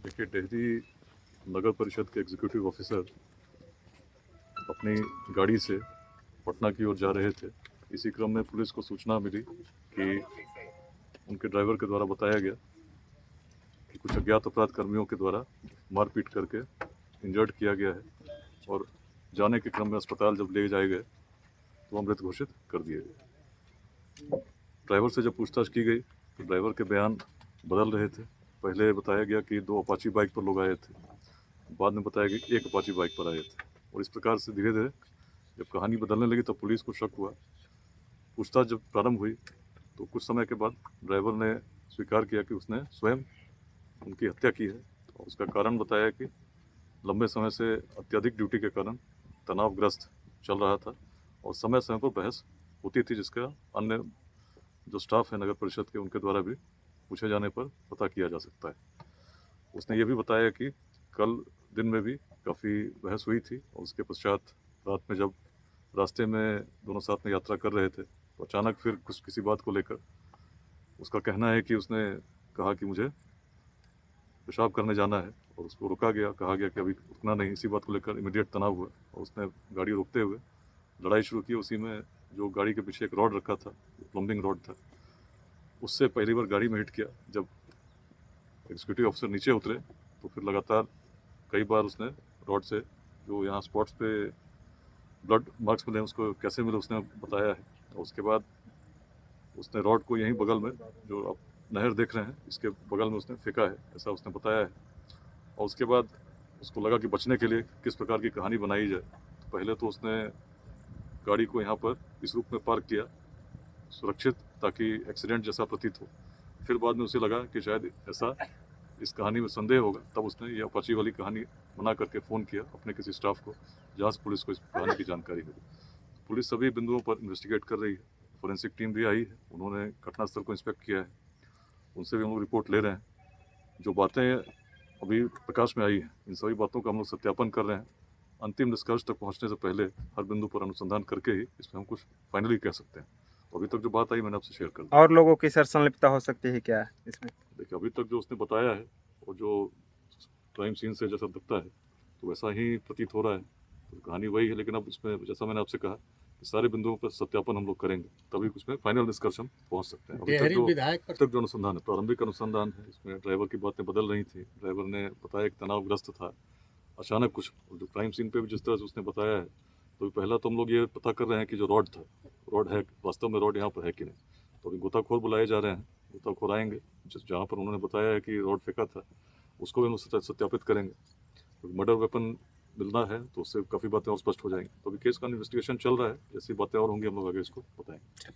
देखिए, डेहरी नगर परिषद के एग्जीक्यूटिव ऑफिसर अपनी गाड़ी से पटना की ओर जा रहे थे। इसी क्रम में पुलिस को सूचना मिली कि उनके ड्राइवर के द्वारा बताया गया कि कुछ अज्ञात अपराध कर्मियों के द्वारा मारपीट करके इंजर्ड किया गया है और जाने के क्रम में अस्पताल जब ले जाए गए तो वो मृत घोषित कर दिए गए। ड्राइवर से जब पूछताछ की गई तो ड्राइवर के बयान बदल रहे थे। पहले बताया गया कि 2 अपाची बाइक पर लोग आए थे, बाद में बताया गया कि 1 अपाची बाइक पर आए थे और इस प्रकार से धीरे धीरे जब कहानी बदलने लगी तब पुलिस को शक हुआ। पूछताछ जब प्रारंभ हुई तो कुछ समय के बाद ड्राइवर ने स्वीकार किया कि उसने स्वयं उनकी हत्या की है और उसका कारण बताया कि लंबे समय से अत्यधिक ड्यूटी के कारण तनावग्रस्त चल रहा था और समय समय पर बहस होती थी, जिसका अन्य जो स्टाफ है नगर परिषद के उनके द्वारा भी पूछे जाने पर पता किया जा सकता है। उसने ये भी बताया कि कल दिन में भी काफ़ी बहस हुई थी और उसके पश्चात रात में जब रास्ते में दोनों साथ में यात्रा कर रहे थे तो अचानक फिर कुछ किसी बात को लेकर उसका कहना है कि उसने कहा कि मुझे पेशाब करने जाना है और उसको रोका गया, कहा गया कि अभी रुकना नहीं। इसी बात को लेकर इमीडिएट तनाव हुआ और उसने गाड़ी रोकते हुए लड़ाई शुरू की। उसी में जो गाड़ी के पीछे एक रॉड रखा था, प्लम्बिंग रॉड था, उससे पहली बार गाड़ी में हिट किया। जब एग्जीक्यूटिव ऑफिसर नीचे उतरे तो फिर लगातार कई बार उसने रॉड से, जो यहाँ स्पॉट्स पे ब्लड मार्क्स मिले उसको कैसे मिले उसने बताया है। और उसके बाद उसने रॉड को यहीं बगल में, जो आप नहर देख रहे हैं इसके बगल में उसने फेंका है, ऐसा उसने बताया है। और उसके बाद उसको लगा कि बचने के लिए किस प्रकार की कहानी बनाई जाए। तो पहले तो उसने गाड़ी को यहाँ पर इस रूप में पार्क किया सुरक्षित, ताकि एक्सीडेंट जैसा प्रतीत हो। फिर बाद में उसे लगा कि शायद ऐसा इस कहानी में संदेह होगा, तब उसने ये अपाची वाली कहानी बना करके फ़ोन किया अपने किसी स्टाफ को, जहाँ से पुलिस को इस कहानी की जानकारी मिली। पुलिस सभी बिंदुओं पर इन्वेस्टिगेट कर रही है। फोरेंसिक टीम भी आई है, उन्होंने घटनास्थल को इंस्पेक्ट किया है, उनसे भी हम लोग रिपोर्ट ले रहे हैं। जो बातें अभी प्रकाश में आई हैं इन सभी बातों का हम लोग सत्यापन कर रहे हैं। अंतिम निष्कर्ष तक पहुंचने से पहले हर बिंदु पर अनुसंधान करके ही इसमें हम कुछ फाइनली कह सकते हैं। तो अभी तक जो बात आई मैंने आपसे शेयर कर दी। और लोगों की सर संलिप्तता हो सकती है क्या इसमें? देखिए, अभी तक जो उसने बताया है और जो क्राइम सीन से जैसा दिखता है तो वैसा ही प्रतीत हो रहा है। तो कहानी वही है, लेकिन अब इसमें जैसा मैंने आपसे कहा कि सारे बिंदुओं पर सत्यापन हम लोग करेंगे, तभी उसमें फाइनल निष्कर्ष हम पहुंच सकते हैं। अभी तक जो अनुसंधान है, प्रारंभिक अनुसंधान है, इसमें ड्राइवर की बातें बदल रही थी। ड्राइवर ने बताया कि तनावग्रस्त था, अचानक कुछ जो क्राइम सीन पे भी जिस तरह से उसने बताया है, तो पहला तो हम लोग ये पता कर रहे हैं कि जो रॉड था, रॉड है वास्तव में, रॉड यहाँ पर है कि नहीं। तो अभी गोताखोर बुलाए जा रहे हैं, गोताखोर आएंगे, जहाँ पर उन्होंने बताया है कि रॉड फेंका था उसको भी हम सत्यापित करेंगे। तो मर्डर वेपन मिलना है तो उससे काफ़ी बातें और स्पष्ट हो जाएंगी। तो अभी केस का इन्वेस्टिगेशन चल रहा है, जैसी बातें और होंगी हम लोग आगे इसको बताएंगे।